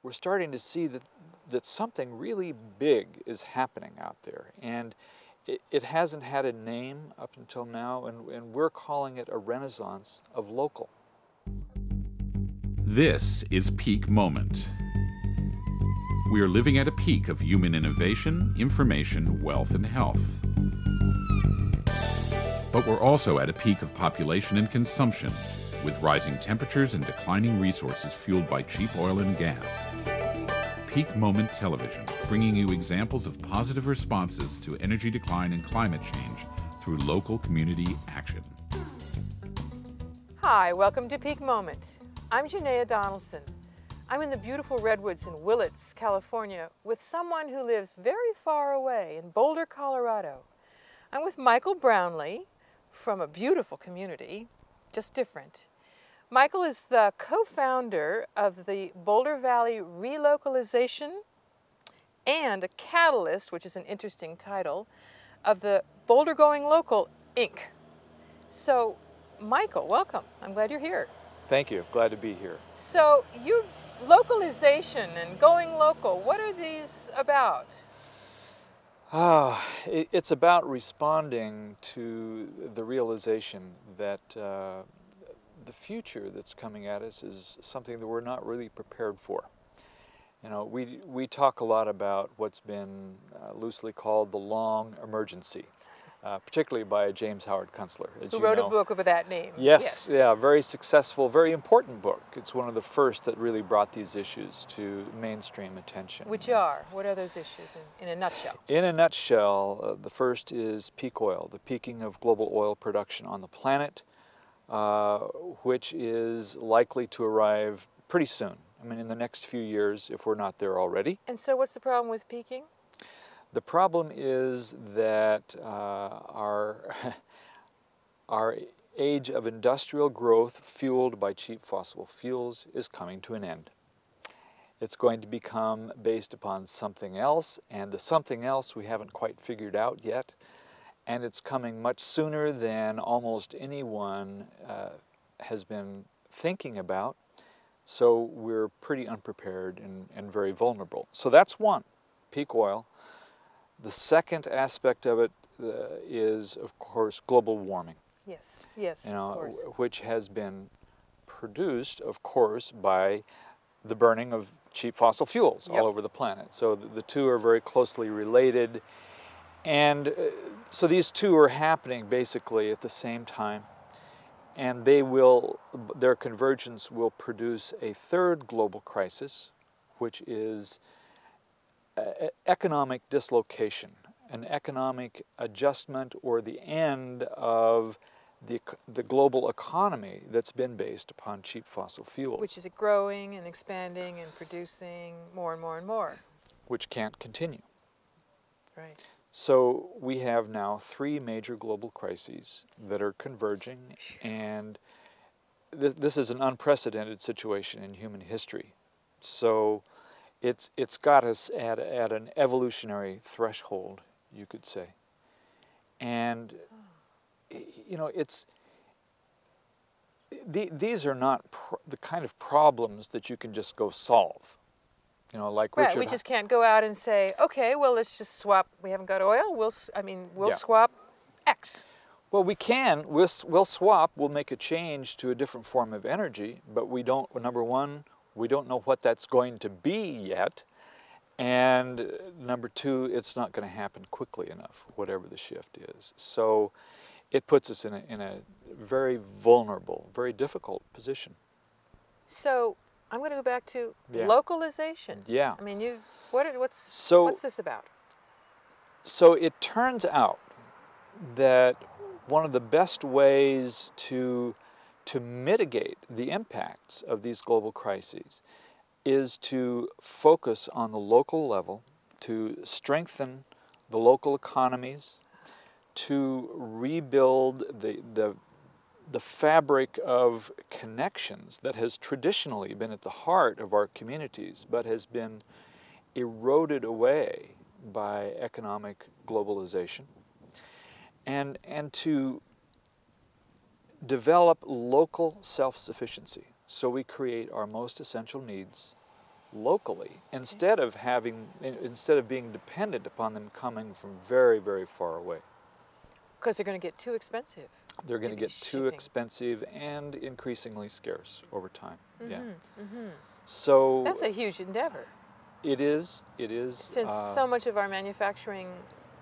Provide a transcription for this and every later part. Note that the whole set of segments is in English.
we're starting to see that something really big is happening out there. And it hasn't had a name up until now, and we're calling it a renaissance of local. This is Peak Moment. We are living at a peak of human innovation, information, wealth, and health. But we're also at a peak of population and consumption, with rising temperatures and declining resources fueled by cheap oil and gas. Peak Moment Television, bringing you examples of positive responses to energy decline and climate change through local community action. Hi, welcome to Peak Moment. I'm Janaea Donaldson. I'm in the beautiful redwoods in Willits, California, with someone who lives very far away in Boulder, Colorado. I'm with Michael Brownlee from a beautiful community, just different. Michael is the co-founder of the Boulder Valley Relocalization and a catalyst, which is an interesting title, of the Boulder Going Local, Inc. So, Michael, welcome. I'm glad you're here. Thank you. Glad to be here. So, localization and going local, what are these about? It's about responding to the realization that the future that's coming at us is something that we're not really prepared for. You know, we talk a lot about what's been loosely called the long emergency, particularly by James Howard Kunstler, as Who you wrote know. a book with that name. Yes, yeah, very successful, very important book. It's one of the first that really brought these issues to mainstream attention. Which are? What are those issues in a nutshell? In a nutshell, the first is peak oil, the peaking of global oil production on the planet, which is likely to arrive pretty soon. I mean, in the next few years, if we're not there already. And so what's the problem with peaking? The problem is that our age of industrial growth fueled by cheap fossil fuels is coming to an end. It's going to become based upon something else, and the something else we haven't quite figured out yet. And it's coming much sooner than almost anyone has been thinking about. So we're pretty unprepared and very vulnerable. So that's one, peak oil. The second aspect of it is, of course, global warming. Yes, yes, of course. Which has been produced, of course, by the burning of cheap fossil fuels all over the planet. So the two are very closely related. And so these two are happening basically at the same time, and their convergence will produce a third global crisis, which is economic dislocation, an economic adjustment, or the end of the global economy that's been based upon cheap fossil fuels. Which is growing and expanding and producing more and more and more. Which can't continue. Right. So we have now three major global crises that are converging, and this is an unprecedented situation in human history. So it's got us at an evolutionary threshold, you could say. And you know, these are not the kind of problems that you can just go solve. You know, like Right, we just can't go out and say, okay, well, let's just swap. We haven't got oil. We'll swap X. Well, we can. We'll swap. We'll make a change to a different form of energy. But we don't. Number one, we don't know what that's going to be yet. And number two, it's not going to happen quickly enough, whatever the shift is. So it puts us in a very vulnerable, very difficult position. So I'm going to go back to localization. Yeah. I mean, what's this about? So it turns out that one of the best ways to mitigate the impacts of these global crises is to focus on the local level, to strengthen the local economies, to rebuild the fabric of connections that has traditionally been at the heart of our communities, but has been eroded away by economic globalization, and to develop local self-sufficiency. So we create our most essential needs locally instead of being dependent upon them coming from very, very far away. Because they're going to get too expensive. They're going to get too shipping. expensive and increasingly scarce over time. Yeah. Mm-hmm. So That's a huge endeavor. it is. It is. Since so much of our manufacturing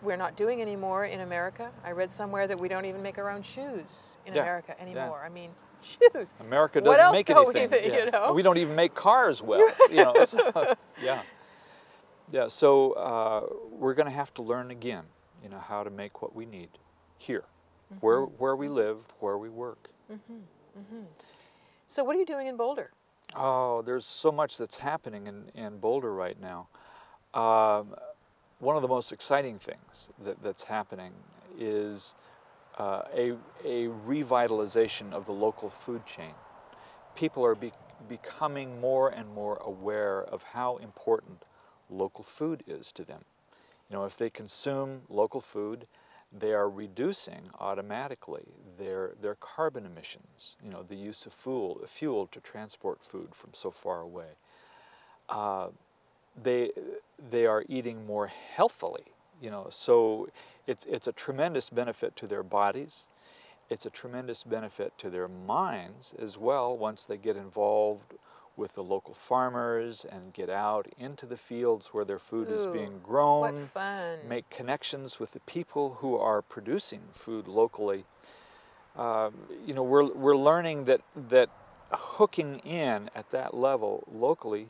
we're not doing anymore in America. I read somewhere that we don't even make our own shoes in America anymore. I mean, shoes. America what doesn't else make don't anything. We, you know? We don't even make cars well. You know, so, yeah. So we're going to have to learn again, you know, how to make what we need here, where we live, where we work. So what are you doing in Boulder? Oh, there's so much that's happening in Boulder right now. One of the most exciting things that's happening is a revitalization of the local food chain. People are becoming more and more aware of how important local food is to them. You know, if they consume local food, they are reducing automatically their carbon emissions, you know, the use of fuel to transport food from so far away. They are eating more healthily, you know, so it's a tremendous benefit to their bodies. It's a tremendous benefit to their minds as well once they get involved with the local farmers and get out into the fields where their food is being grown. What fun. Make connections with the people who are producing food locally. You know, we're learning that hooking in at that level locally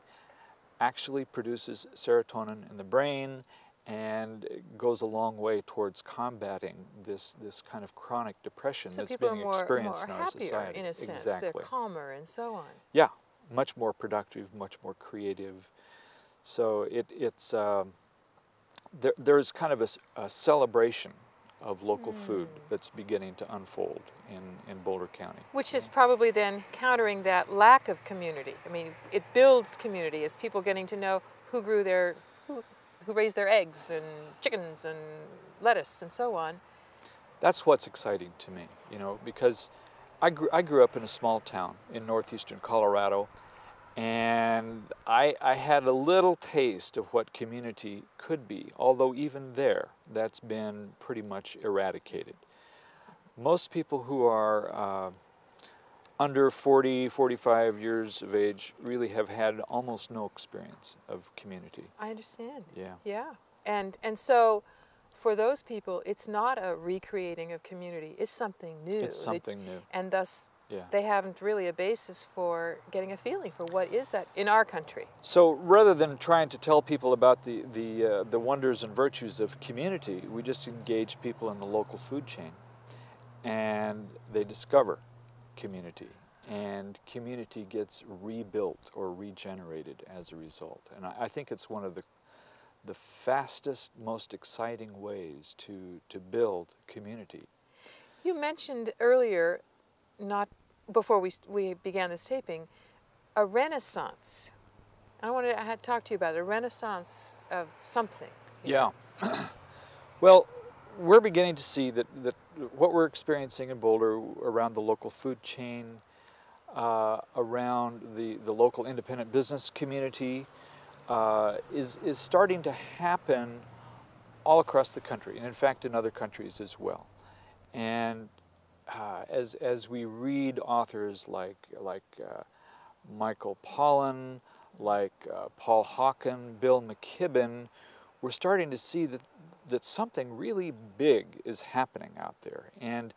actually produces serotonin in the brain and goes a long way towards combating this kind of chronic depression that's being experienced in our society. So people are more happier in a sense. Exactly. They're calmer and so on. Yeah, much more productive, much more creative. So there's kind of a celebration of local food that's beginning to unfold in Boulder County. Which is probably then countering that lack of community. I mean, it builds community as people getting to know who who raised their eggs and chickens and lettuce and so on. That's what's exciting to me, you know, because I grew up in a small town in northeastern Colorado, and I had a little taste of what community could be, although even there, that's been pretty much eradicated. Most people who are under 40, 45 years of age really have had almost no experience of community. I understand. Yeah. Yeah. And so for those people, it's not a recreating of community. It's something new. It's something new. And thus, they haven't really a basis for getting a feeling for what is that in our country. So rather than trying to tell people about the wonders and virtues of community, we just engage people in the local food chain, and they discover community, and community gets rebuilt or regenerated as a result. And I think it's one of the fastest, most exciting ways to build community. You mentioned earlier, not before we began this taping, a renaissance. I wanted to talk to you about a renaissance of something. Yeah. Well, we're beginning to see that what we're experiencing in Boulder around the local food chain, around the local independent business community, is starting to happen all across the country, and in fact in other countries as well. And as we read authors like Michael Pollan, like Paul Hawken, Bill McKibben, we're starting to see that something really big is happening out there. And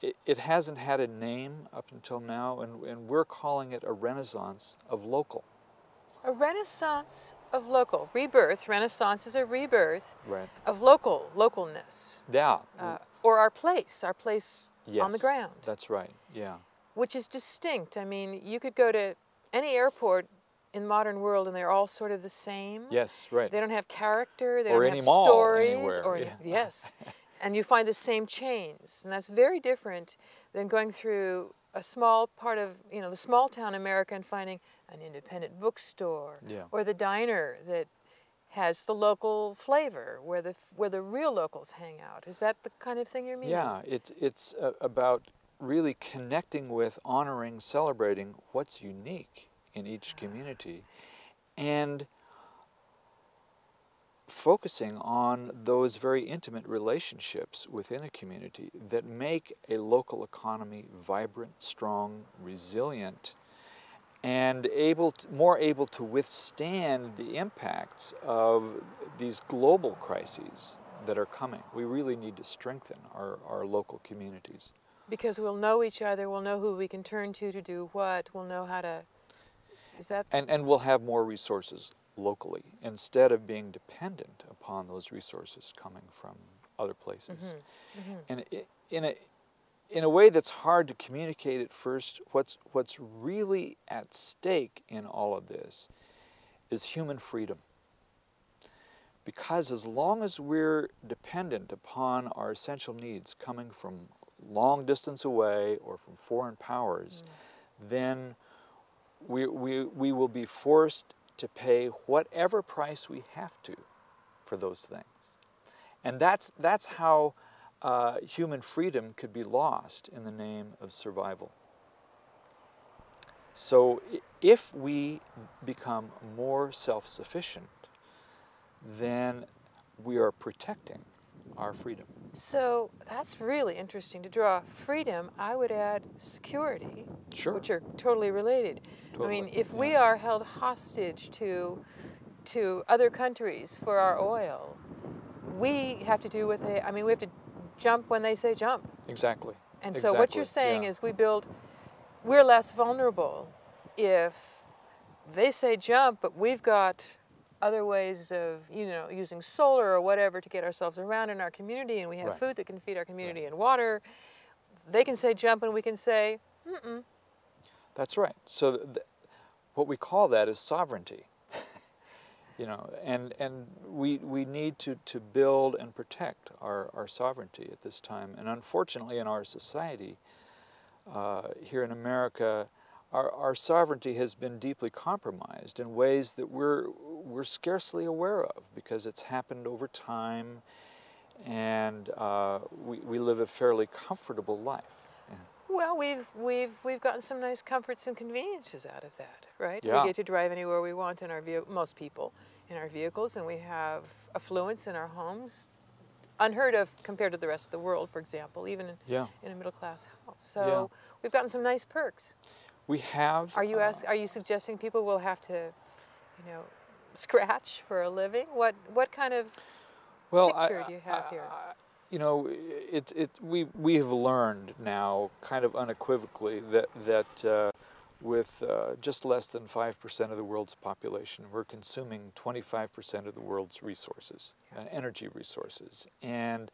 it hasn't had a name up until now, and we're calling it a renaissance of local. A renaissance of local. Rebirth. Renaissance is a rebirth of localness. Yeah. Or our place Yes, on the ground. That's right, yeah. Which is distinct. I mean, you could go to any airport in the modern world and they're all sort of the same. Yes, right. They don't have character, they or don't any have mall stories. Anywhere. Or yes. And you find the same chains. And that's very different than going through a small part of, you know, the small town America and finding an independent bookstore or the diner that has the local flavor where the real locals hang out. Is that the kind of thing you're meaning? Yeah, it's about really connecting with, honoring, celebrating what's unique in each community, and focusing on those very intimate relationships within a community that make a local economy vibrant, strong, resilient, and more able to withstand the impacts of these global crises that are coming. We really need to strengthen our local communities. Because we'll know each other, we'll know who we can turn to do what, we'll know how to, is that? And we'll have more resources locally instead of being dependent upon those resources coming from other places. And in a way that's hard to communicate at first, what's really at stake in all of this is human freedom. Because as long as we're dependent upon our essential needs coming from long distance away or from foreign powers, then we will be forced to pay whatever price we have to for those things. And that's how human freedom could be lost in the name of survival. So if we become more self-sufficient, then we are protecting our freedom. So that's really interesting. To draw freedom, I would add security, Sure. which are totally related. Totally, I mean, if yeah. we are held hostage to other countries for our oil, we have to do with it. I mean, we have to jump when they say jump. Exactly. And so what you're saying is we're less vulnerable if they say jump, but we've got other ways of, using solar or whatever to get ourselves around in our community, and we have Right. food that can feed our community and water. They can say jump and we can say, mm-mm. That's right. So what we call that is sovereignty. And we need to build and protect our sovereignty at this time. And unfortunately in our society, here in America, our sovereignty has been deeply compromised in ways that we're scarcely aware of because it's happened over time, and we live a fairly comfortable life. Yeah. Well, we've gotten some nice comforts and conveniences out of that, right? Yeah. We get to drive anywhere we want in our most people in our vehicles, and we have affluence in our homes, unheard of compared to the rest of the world, for example, even in a middle-class house. So we've gotten some nice perks. We have. Are you suggesting people will have to, scratch for a living? What kind of picture do you have here? We have learned now, kind of unequivocally, that with just less than 5% of the world's population, we're consuming 25% of the world's resources, energy resources, and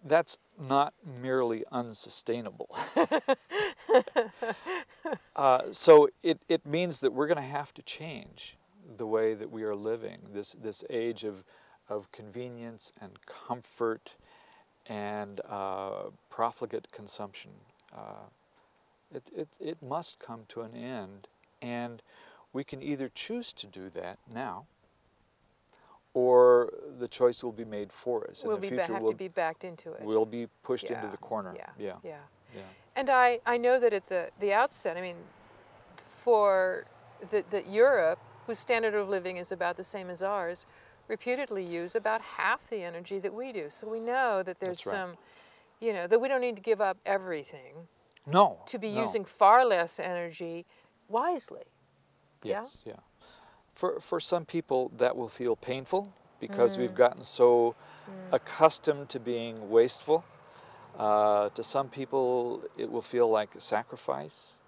that's not merely unsustainable. So it means that we're going to have to change the way that we are living, this age of convenience and comfort and profligate consumption. It must come to an end, and we can either choose to do that now, or the choice will be made for us. We'll have to be backed into it. We'll be pushed into the corner. Yeah. And I know that at the outset, I mean, for that Europe, whose standard of living is about the same as ours, reputedly use about half the energy that we do. So we know that there's some, that we don't need to give up everything. No. To be using far less energy wisely. Yes, yeah. For some people, that will feel painful because we've gotten so accustomed to being wasteful. To some people, it will feel like a sacrifice.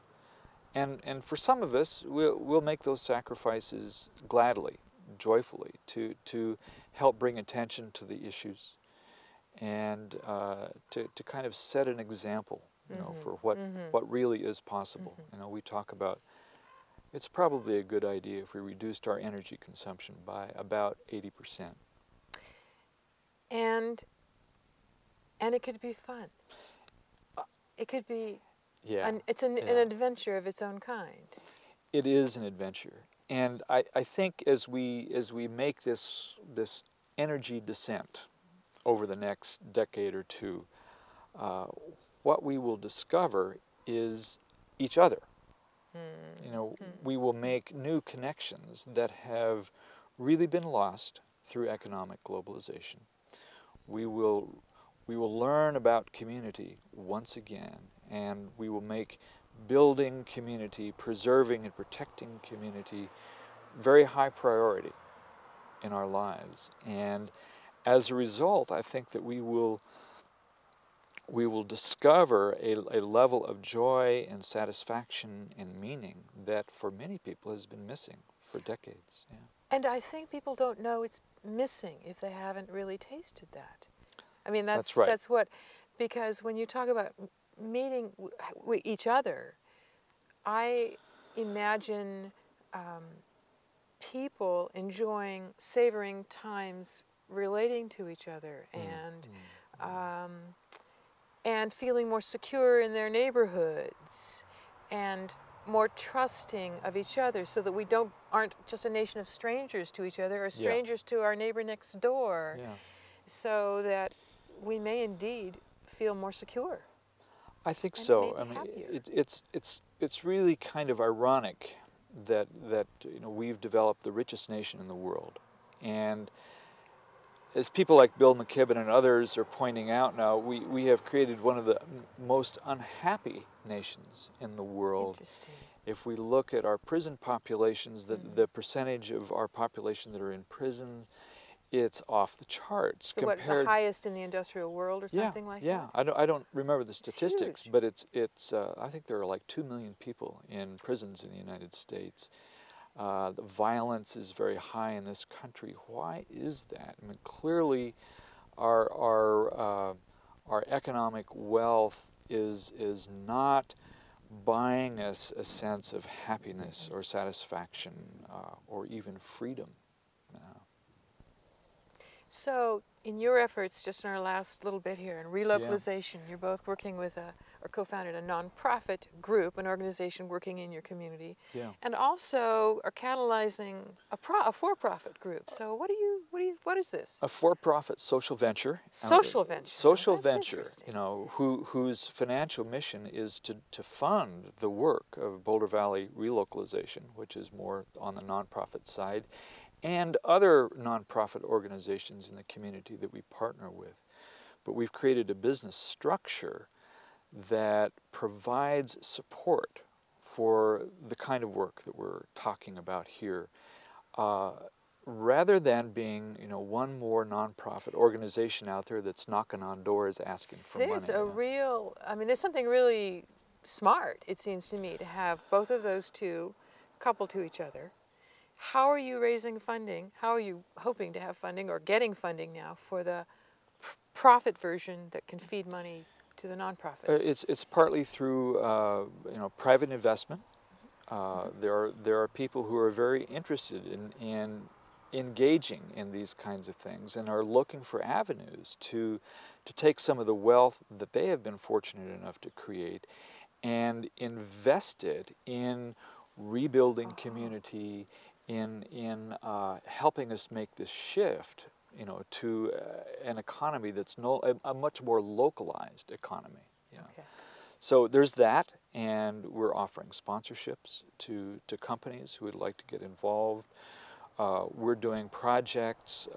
And for some of us, we'll make those sacrifices gladly, joyfully, to help bring attention to the issues and to kind of set an example, for what really is possible. We talk about, it's probably a good idea if we reduced our energy consumption by about 80%. And it could be fun. It could be, it's an Yeah. adventure of its own kind. It is an adventure. And I think as we make this energy descent over the next decade or two, what we will discover is each other. You know, we will make new connections that have really been lost through economic globalization. We will learn about community once again, and we will make building community, preserving and protecting community very high priority in our lives. And as a result, I think that we will discover a level of joy and satisfaction and meaning that for many people has been missing for decades. Yeah. And I think people don't know it's missing if they haven't really tasted that. I mean, that's right. That's what, because when you talk about meeting each other, I imagine people enjoying, savoring times relating to each other and feeling more secure in their neighborhoods and more trusting of each other, so that we aren't just a nation of strangers to each other or strangers to our neighbor next door, so that we may indeed feel more secure. I think and so. I maybe mean, happier. it's really kind of ironic that you know, we've developed the richest nation in the world, and as people like Bill McKibben and others are pointing out now, we have created one of the most unhappy nations in the world. Interesting. If we look at our prison populations, the percentage of our population that are in prisons, it's off the charts. So what, the highest in the industrial world or something like that? Yeah, I don't remember the statistics, huge. but it's I think there are like 2 million people in prisons in the United States. The violence is very high in this country. Why is that? I mean, clearly, our economic wealth is not buying us a sense of happiness or satisfaction or even freedom. So, in your efforts, just in our last little bit here, in relocalization, you're both working with or co-founded a nonprofit group, an organization working in your community, and also are catalyzing a for-profit group. So, what is this? A for-profit social venture. Social venture. Social That's venture. interesting. You know, whose financial mission is to fund the work of Boulder Valley relocalization, which is more on the nonprofit side, and other nonprofit organizations in the community that we partner with. But we've created a business structure that provides support for the kind of work that we're talking about here, rather than being, you know, one more nonprofit organization out there that's knocking on doors asking for money. There's there's something really smart, it seems to me, to have both of those two coupled to each other. How are you raising funding? How are you hoping to have funding or getting funding now for the profit version that can feed money to the nonprofits? It's partly through you know, private investment. There are people who are very interested in engaging in these kinds of things and are looking for avenues to take some of the wealth that they have been fortunate enough to create and invest it in rebuilding community, in helping us make this shift, you know, to an economy that's a much more localized economy. You know. Okay. So there's that, and we're offering sponsorships to companies who would like to get involved. We're doing projects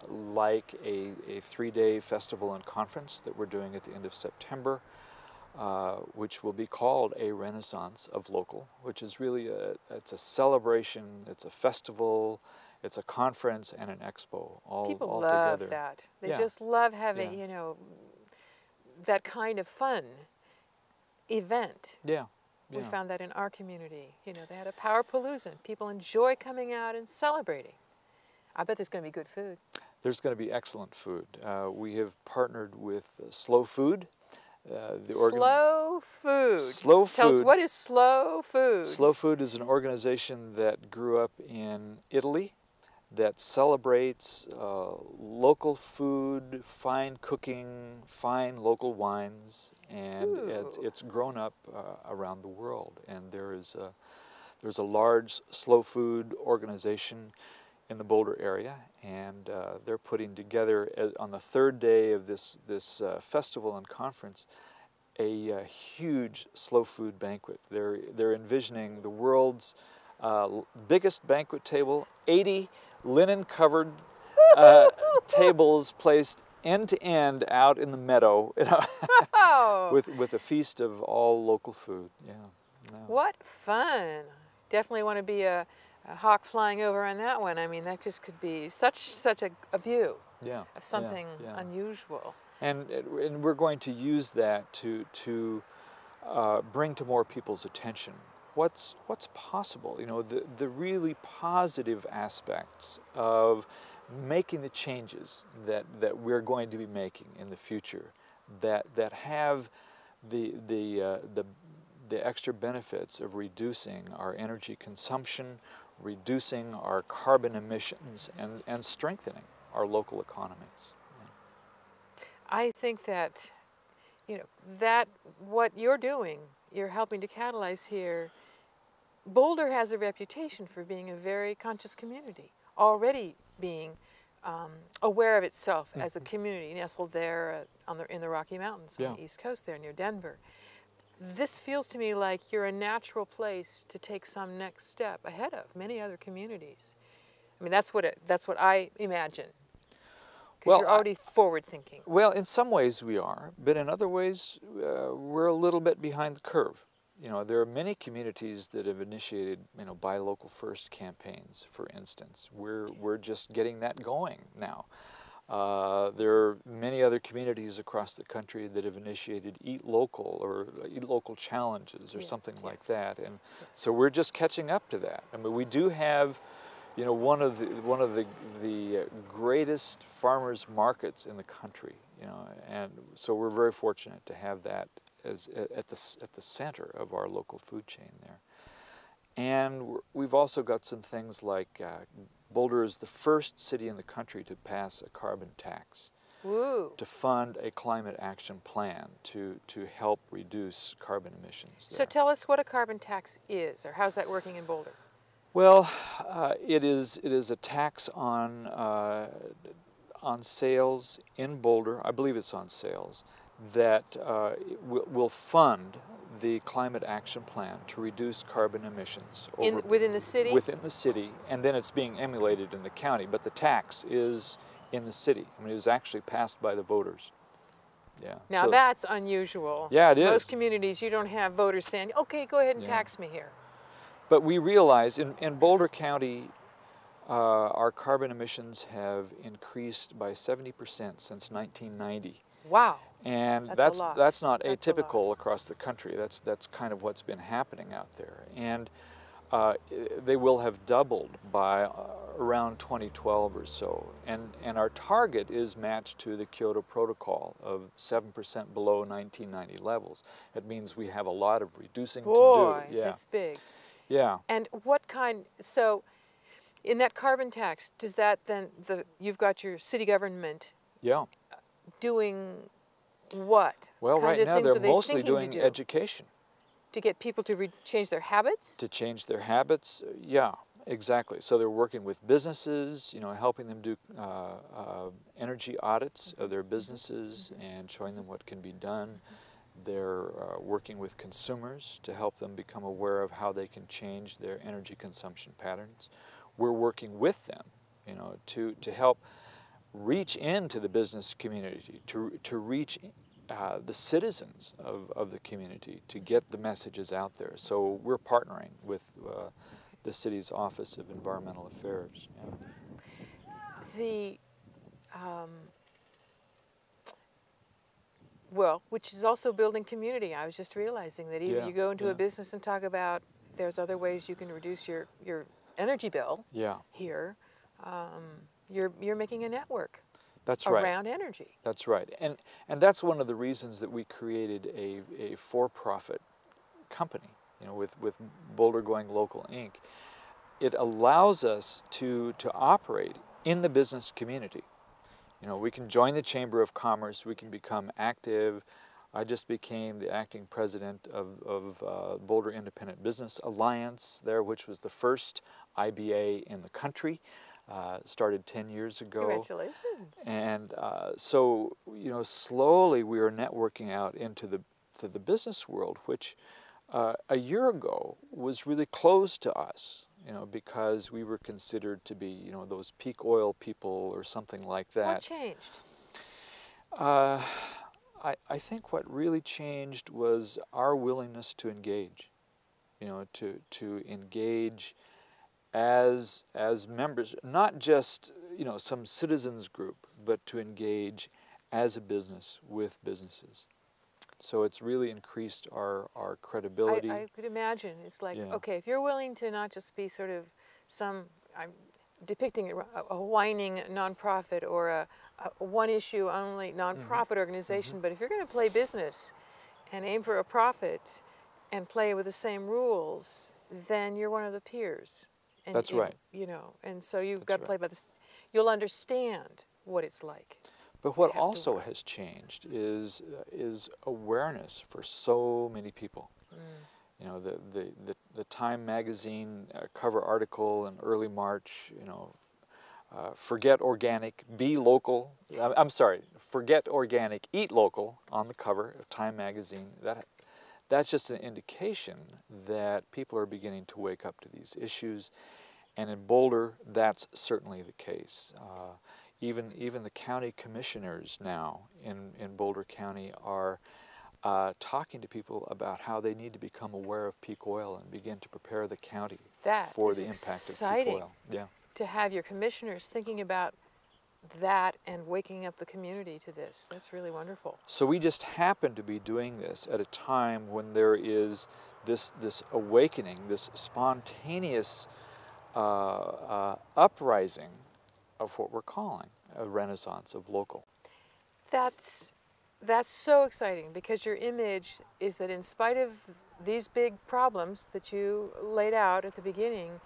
like a 3-day festival and conference that we're doing at the end of September, which will be called A Renaissance of Local, which is really it's a celebration, it's a festival, it's a conference and an expo all People all love together. that. They just love having, Yeah. you know, that kind of fun event. Yeah. We found that in our community. You know, they had a Powerpalooza. People enjoy coming out and celebrating. I bet there's going to be good food. There's going to be excellent food. We have partnered with Slow Food. Slow Food. Slow Food. Tell us, what is Slow Food? Slow Food is an organization that grew up in Italy that celebrates local food, fine cooking, fine local wines, and it's grown up around the world. And there's a large slow food organization in the Boulder area, and they're putting together on the 3rd day of this festival and conference a huge slow food banquet. They're envisioning the world's biggest banquet table, 80 linen-covered tables placed end to end out in the meadow, you know, Oh, with a feast of all local food. Yeah. No. what fun! Definitely want to be a hawk flying over on that one. I mean, that just could be such a view Yeah. of something yeah. unusual. And we're going to use that to bring to more people's attention what's possible. You know, the really positive aspects of making the changes that we're going to be making in the future, that have the extra benefits of reducing our energy consumption, reducing our carbon emissions, and strengthening our local economies. I think that, you know, that what you're doing, you're helping to catalyze here. Boulder has a reputation for being a very conscious community, already being aware of itself as a community nestled there in the Rocky Mountains on the East Coast there near Denver. This feels to me like you're a natural place to take some next step ahead of many other communities. I mean, that's what I imagine. Because you're already forward-thinking. Well, in some ways we are, but in other ways we're a little bit behind the curve. You know, there are many communities that have initiated, you know, Buy Local First campaigns, for instance. We're just getting that going now. There are many other communities across the country that have initiated Eat Local or Eat Local challenges or something like that, and so we're just catching up to that. I mean, we do have, you know, one of the greatest farmers markets in the country, you know, and so we're very fortunate to have that as at the center of our local food chain there. And we've also got some things like Boulder is the first city in the country to pass a carbon tax. Woo. To fund a climate action plan to help reduce carbon emissions there. So tell us what a carbon tax is, or how's that working in Boulder? Well, it is a tax on sales in Boulder. I believe it's on sales that will fund the climate action plan to reduce carbon emissions within the city. Within the city, and then it's being emulated in the county. But the tax is in the city. I mean, it was actually passed by the voters. Yeah. Now so, that's unusual. Yeah, it is. Most communities, you don't have voters saying, "Okay, go ahead and tax me here." But we realize in Boulder County, our carbon emissions have increased by 70% since 1990. Wow. And that's not atypical across the country. That's kind of what's been happening out there. And they will have doubled by around 2012 or so. And our target is matched to the Kyoto Protocol of 7% below 1990 levels. It means we have a lot of reducing to do. Boy, that's big. Yeah. And what kind, so in that carbon tax, does that then, you've got your city government doing what? Well, kind right of now things they're mostly doing education. To get people to change their habits? To change their habits, yeah, exactly. So they're working with businesses, you know, helping them do energy audits of their businesses and showing them what can be done. They're working with consumers to help them become aware of how they can change their energy consumption patterns. We're working with them, you know, to help reach into the business community, to reach the citizens of the community, to get the messages out there. So we're partnering with the city's Office of Environmental Affairs. Yeah. Well, which is also building community. I was just realizing that even you go into a business and talk about there's other ways you can reduce your energy bill here. You're making a network. That's right. Around energy. That's right. And that's one of the reasons that we created a for-profit company, you know, with Boulder Going Local, Inc. It allows us to operate in the business community. You know, we can join the Chamber of Commerce, we can become active. I just became the acting president of Boulder Independent Business Alliance there, which was the first IBA in the country. Started 10 years ago. Congratulations. And so, you know, slowly we are networking out into the to the business world, which a year ago was really closed to us, you know, because we were considered to be, you know, those peak oil people or something like that. What changed? I think what really changed was our willingness to engage, you know, to engage as members, not just, you know, some citizens group, but to engage as a business with businesses. So it's really increased our credibility. I could imagine. It's like, Yeah. okay, if you're willing to not just be sort of I'm depicting a whining nonprofit or a one-issue only nonprofit organization, but if you're going to play business and aim for a profit and play with the same rules, then you're one of the peers. And, That's right. You know, and so you've That's got to play by this. You'll understand what it's like. But what have to also work. has changed is awareness for so many people. You know, the Time magazine cover article in early March, you know, forget organic, be local. I'm sorry, forget organic, eat local on the cover of Time magazine. That's just an indication that people are beginning to wake up to these issues. And in Boulder, that's certainly the case. Even the county commissioners now in Boulder County are talking to people about how they need to become aware of peak oil and begin to prepare the county for the impact of peak oil. Yeah. To have your commissioners thinking about that and waking up the community to this. That's really wonderful. So we just happen to be doing this at a time when there is this awakening, this spontaneous uprising of what we're calling a renaissance of local. That's so exciting, because your image is that in spite of these big problems that you laid out at the beginning,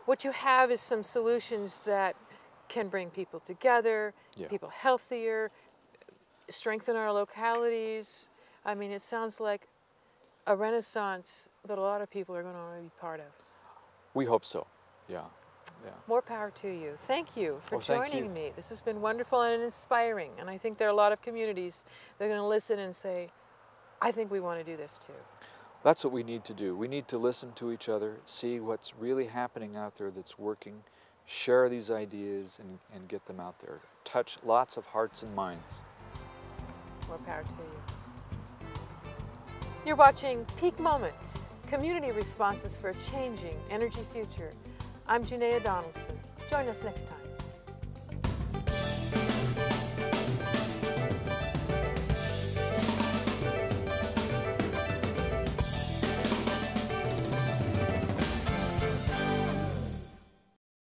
what you have is some solutions that can bring people together, Yeah. people healthier, strengthen our localities. I mean, it sounds like a renaissance that a lot of people are going to want to be part of. We hope so. Yeah. Yeah. More power to you. Thank you for Well, thank joining you. me. This has been wonderful and inspiring. And I think there are a lot of communities that are going to listen and say, I think we want to do this too. That's what we need to do. We need to listen to each other, see what's really happening out there that's working, share these ideas and get them out there. Touch lots of hearts and minds. More power to you. You're watching Peak Moment, Community Responses for a Changing Energy Future. I'm Janaea Donaldson. Join us next time.